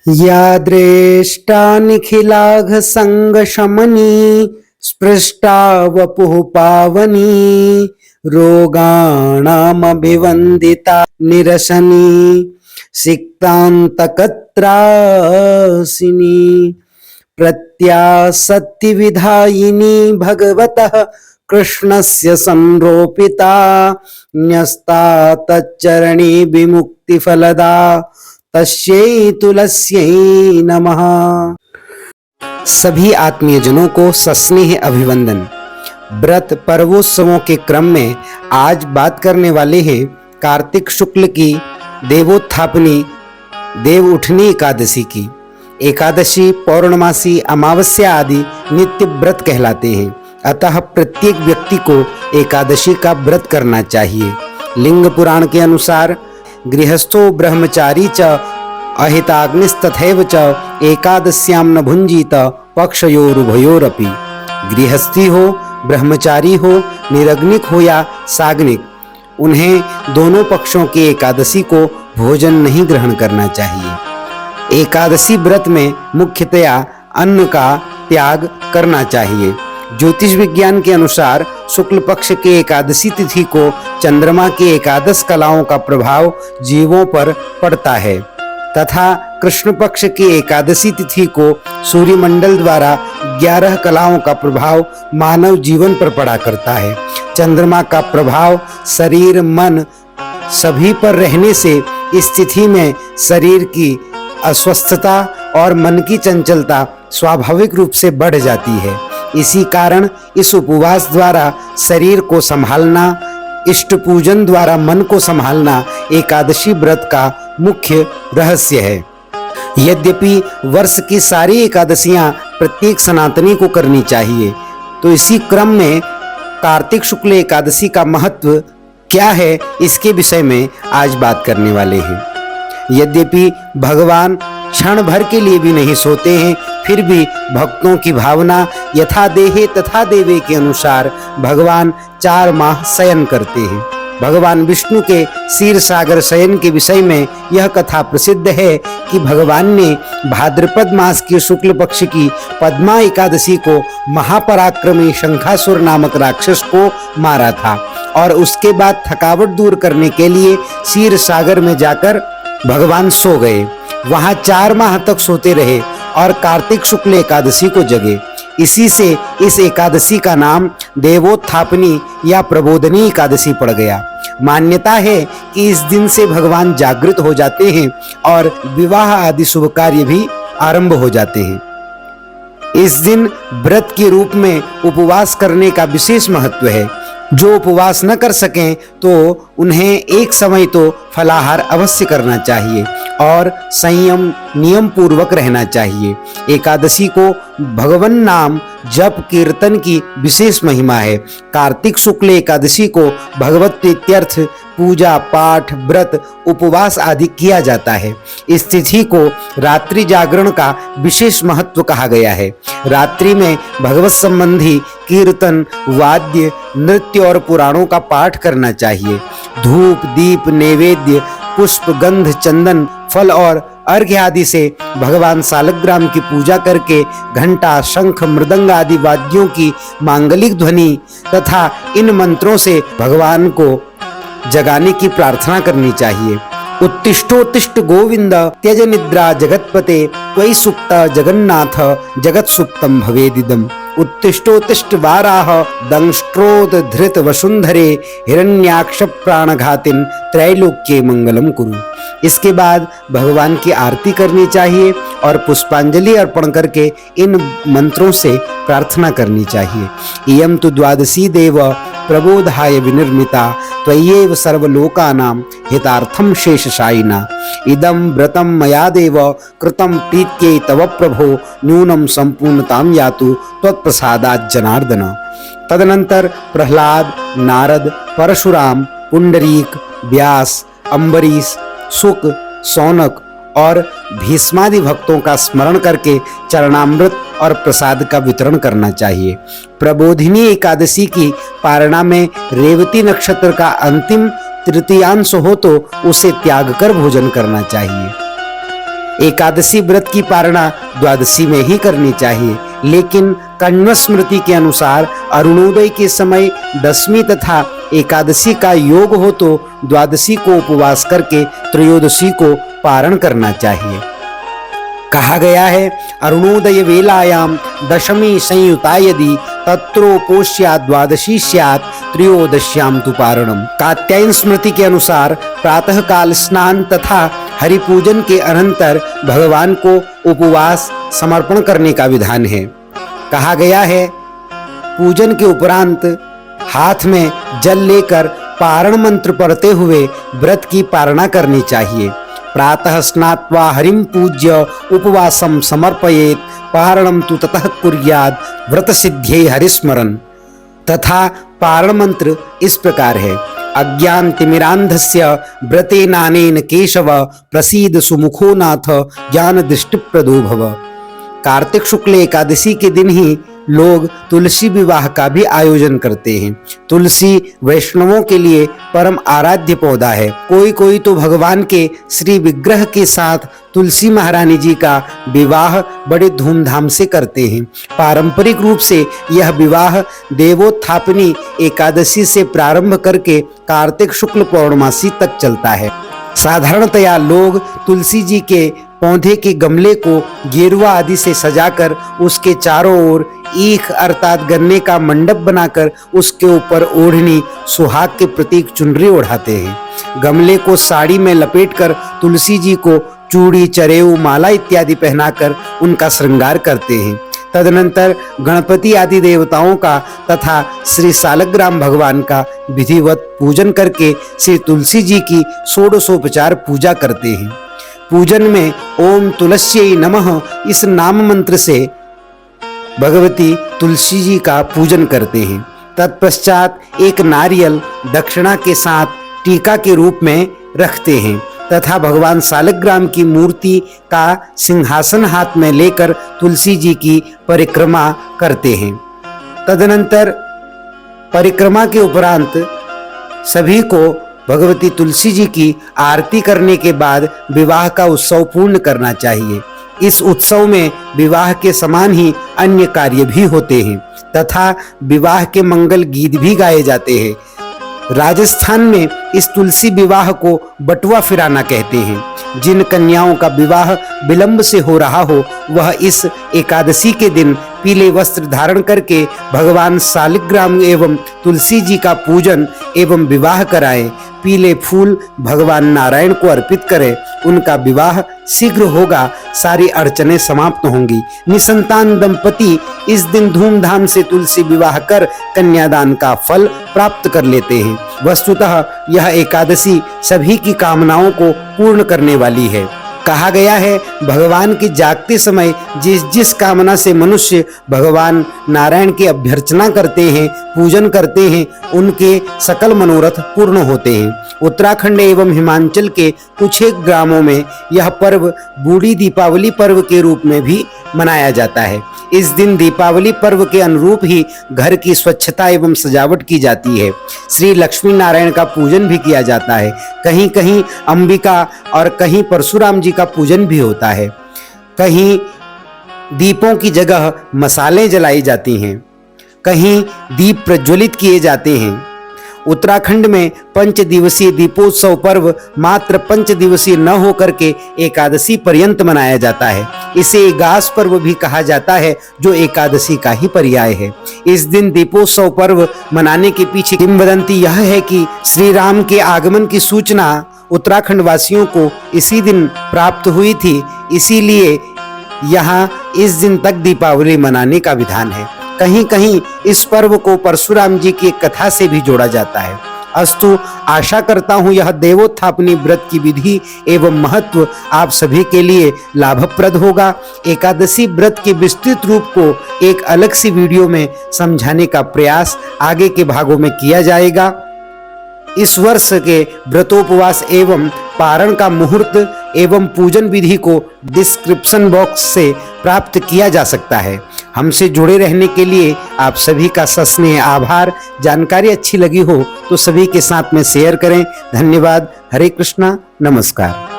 या दृष्टा निखिलाघ संग शमनी स्पृष्टा वपुः पावनी रोगाणामभिवन्दिता निरसनी सिक्तान्तकत्रासिनी प्रत्यासत्तिविधायिनी भगवतः कृष्णस्य संरोपिता न्यस्ता तच्चरणी विमुक्तिफलदा तस्यै तुलस्यै नमः। सभी आत्मीय जनों को सस्नेह अभिवंदन। व्रत पर्वोत्सवों के क्रम में आज बात करने वाले हैं कार्तिक शुक्ल की देवोत्थापनी देव उठनी एकादशी की। एकादशी पौर्णमासी अमावस्या आदि नित्य व्रत कहलाते हैं, अतः प्रत्येक व्यक्ति को एकादशी का व्रत करना चाहिए। लिंग पुराण के अनुसार गृहस्थो ब्रह्मचारी च अहिताग्निस्तथैव च एकादश्यां न भुंजीत पक्षयोरुभयोरपि। गृहस्थी हो, ब्रह्मचारी हो, निरग्निक हो या साग्निक, उन्हें दोनों पक्षों की एकादशी को भोजन नहीं ग्रहण करना चाहिए। एकादशी व्रत में मुख्यतया अन्न का त्याग करना चाहिए। ज्योतिष विज्ञान के अनुसार शुक्ल पक्ष के एकादशी तिथि को चंद्रमा की एकादश कलाओं का प्रभाव जीवों पर पड़ता है तथा कृष्ण पक्ष की एकादशी तिथि को सूर्यमंडल द्वारा 11 कलाओं का प्रभाव मानव जीवन पर पड़ा करता है। चंद्रमा का प्रभाव शरीर मन सभी पर रहने से इस तिथि में शरीर की अस्वस्थता और मन की चंचलता स्वाभाविक रूप से बढ़ जाती है। इसी कारण इस उपवास द्वारा शरीर को संभालना, इष्ट पूजन द्वारा मन को संभालना एकादशी व्रत का मुख्य रहस्य है। यद्यपि वर्ष की सारी एकादशियां प्रत्येक सनातनी को करनी चाहिए, तो इसी क्रम में कार्तिक शुक्ल एकादशी का महत्व क्या है, इसके विषय में आज बात करने वाले हैं। यद्यपि भगवान क्षण भर के लिए भी नहीं सोते हैं, फिर भी भक्तों की भावना यथा देहे तथा देवे के अनुसार भगवान 4 माह शयन करते हैं। भगवान विष्णु के क्षीर सागर शयन के विषय में यह कथा प्रसिद्ध है कि भगवान ने भाद्रपद मास के शुक्ल पक्ष की पद्मा एकादशी को महापराक्रमी शंखासुर नामक राक्षस को मारा था और उसके बाद थकावट दूर करने के लिए क्षीर सागर में जाकर भगवान सो गए। वहां 4 माह तक सोते रहे और कार्तिक शुक्ल एकादशी को जगे। इसी से इस एकादशी का नाम देवोत्थापनी या प्रबोधनी एकादशी पड़ गया। मान्यता है कि इस दिन से भगवान जागृत हो जाते हैं और विवाह आदि शुभ कार्य भी आरंभ हो जाते हैं। इस दिन व्रत के रूप में उपवास करने का विशेष महत्व है। जो उपवास न कर सकें तो उन्हें एक समय तो फलाहार अवश्य करना चाहिए और संयम नियम पूर्वक रहना चाहिए। एकादशी को भगवान नाम जप कीर्तन की विशेष महिमा है। कार्तिक शुक्ल एकादशी को भगवत प्रीत्यर्थ पूजा पाठ व्रत उपवास आदि किया जाता है। इस तिथि को रात्रि जागरण का विशेष महत्व कहा गया है। रात्रि में भगवत संबंधी कीर्तन वाद्य नृत्य और पुराणों का पाठ करना चाहिए। धूप दीप नैवेद्य पुष्प गंध चंदन फल और अर्घ्य आदि से भगवान सालग्राम की पूजा करके घंटा शंख मृदंग आदि वाद्यों की मांगलिक ध्वनि तथा इन मंत्रों से भगवान को जगाने की प्रार्थना करनी चाहिए। उत्तिष्ठोत्तिष्ठ गोविंद त्यज निद्रा जगतपते त्वयि सुप्त जगन्नाथ जगत सुप्तम भवेदिदम। उत्तिष्ठोत्तिष्ठ वाराह दंष्ट्रोद धृत वसुंधरे हिरण्याक्ष प्राणघातिन त्रैलोक्ये मंगलम कुरु। इसके बाद भगवान की आरती करनी चाहिए और पुष्पांजलि अर्पण करके इन मंत्रों से प्रार्थना करनी चाहिए। इयं तु द्वादशी देव प्रबोधाय विनिर्मिता त्वय्येव सर्वलोकानां हितार्थं शेषशायिना। इदं व्रतं मया देव कृतं प्रीत्यै तव प्रभो न्यूनं संपूर्णतां यातु त्वत्प्रसादात् जनार्दन। तदनंतर प्रहलाद नारद परशुराम पुंडरीक व्यास अम्बरीश शुक सौनक और भीष्मादि भक्तों का स्मरण करके चरणामृत और प्रसाद का वितरण करना चाहिए। प्रबोधिनी एकादशी की पारणा में रेवती नक्षत्र का अंतिम तृतीयांश हो तो उसे त्याग कर भोजन करना चाहिए। एकादशी व्रत की पारणा द्वादशी में ही करनी चाहिए, लेकिन कण्व स्मृति के अनुसार अरुणोदय के समय दशमी तथा एकादशी का योग हो तो द्वादशी को उपवास करके त्रयोदशी को पारण करना चाहिए। कहा गया है, अरुणोदय वेलायाम दशमी संयुता यदि तत्रोपोष्या द्वादशी स्यात् त्रयोदश्याम तु पारणम। कात्यायन स्मृति के अनुसार प्रातः काल स्नान तथा हरिपूजन के अनंतर भगवान को उपवास समर्पण करने का विधान है। कहा गया है, पूजन के उपरांत हाथ में जल लेकर पारण मंत्र पढ़ते हुए व्रत की पारणा करनी चाहिए। प्रातः स्नात्वा हरिं पूज्य उपवासम समर्पयेत पारणम तु ततः कुर्याद व्रत सिद्ध्ये हरिस्मरण। तथा पारण मंत्र इस प्रकार है, अज्ञान तिमिरांधस्य व्रतेनानेन केशव प्रसीद सुमुखो नाथ ज्ञान दृष्टि प्रदो भव। कार्तिक शुक्ल एकादशी के दिन ही लोग तुलसी विवाह का भी आयोजन करते हैं। तुलसी वैष्णवों के लिए परम आराध्य पौधा है। कोई कोई तो भगवान के श्री विग्रह के साथ तुलसी महारानी जी का विवाह बड़े धूमधाम से करते हैं। पारंपरिक रूप से यह विवाह देवोत्थापनी एकादशी से प्रारंभ करके कार्तिक शुक्ल पौर्णमासी तक चलता है। साधारणतया लोग तुलसी जी के पौधे के गमले को गेरुआ आदि से सजाकर उसके चारों ओर ईख अर्थात गन्ने का मंडप बनाकर उसके ऊपर ओढ़नी सुहाग के प्रतीक चुनरी ओढ़ाते हैं। गमले को साड़ी में लपेटकर तुलसी जी को चूड़ी चरेऊ माला इत्यादि पहनाकर उनका श्रृंगार करते हैं। तदनंतर गणपति आदि देवताओं का तथा श्री सालग्राम भगवान का विधिवत पूजन करके श्री तुलसी जी की षोडशोपचार पूजा करते हैं। पूजन में ओम तुलस्यै नमः इस नाम मंत्र से भगवती तुलसी जी का पूजन करते हैं। तत्पश्चात एक नारियल दक्षिणा के साथ टीका के रूप में रखते हैं तथा भगवान सालग्राम की मूर्ति का सिंहासन हाथ में लेकर तुलसी जी की परिक्रमा करते हैं। तदनंतर परिक्रमा के उपरांत सभी को भगवती तुलसी जी की आरती करने के बाद विवाह का उत्सव पूर्ण करना चाहिए। इस उत्सव में विवाह के समान ही अन्य कार्य भी होते हैं तथा विवाह के मंगल गीत भी गाए जाते हैं। राजस्थान में इस तुलसी विवाह को बटुआ फिराना कहते हैं। जिन कन्याओं का विवाह विलंब से हो रहा हो वह इस एकादशी के दिन पीले वस्त्र धारण करके भगवान सालिग्राम एवं तुलसी जी का पूजन एवं विवाह कराएं। पीले फूल भगवान नारायण को अर्पित करें। उनका विवाह शीघ्र होगा, सारी अड़चनें समाप्त होंगी। निसंतान दंपति इस दिन धूमधाम से तुलसी विवाह कर कन्यादान का फल प्राप्त कर लेते हैं। वस्तुतः यह एकादशी सभी की कामनाओं को पूर्ण करने वाली है। कहा गया है, भगवान के जागते समय जिस जिस कामना से मनुष्य भगवान नारायण की अभ्यर्चना करते हैं, पूजन करते हैं, उनके सकल मनोरथ पूर्ण होते हैं। उत्तराखंड एवं हिमाचल के कुछ एक ग्रामों में यह पर्व बूढ़ी दीपावली पर्व के रूप में भी मनाया जाता है। इस दिन दीपावली पर्व के अनुरूप ही घर की स्वच्छता एवं सजावट की जाती है। श्री लक्ष्मी नारायण का पूजन भी किया जाता है। कहीं कहीं अंबिका और कहीं परशुराम जी का पूजन भी होता है। कहीं दीपों की जगह मसालें जलाई जाती हैं, कहीं दीप प्रज्वलित किए जाते हैं। उत्तराखंड में 5 दिवसीय दीपोत्सव पर्व मात्र 5 दिवसीय न होकर के एकादशी पर्यंत मनाया जाता है। इसे एगास पर्व भी कहा जाता है, जो एकादशी का ही पर्याय है। इस दिन दीपोत्सव पर्व मनाने के पीछे किंवदंती यह है कि श्री राम के आगमन की सूचना उत्तराखंड वासियों को इसी दिन प्राप्त हुई थी, इसीलिए यहाँ इस दिन तक दीपावली मनाने का विधान है। कहीं कहीं इस पर्व को परशुराम जी की कथा से भी जोड़ा जाता है। अस्तु, आशा करता हूँ यह देवोत्थापनी व्रत की विधि एवं महत्व आप सभी के लिए लाभप्रद होगा। एकादशी व्रत के विस्तृत रूप को एक अलग सी वीडियो में समझाने का प्रयास आगे के भागों में किया जाएगा। इस वर्ष के व्रतोपवास एवं पारण का मुहूर्त एवं पूजन विधि को डिस्क्रिप्शन बॉक्स से प्राप्त किया जा सकता है। हमसे जुड़े रहने के लिए आप सभी का सस्नेह आभार। जानकारी अच्छी लगी हो तो सभी के साथ में शेयर करें। धन्यवाद। हरे कृष्णा। नमस्कार।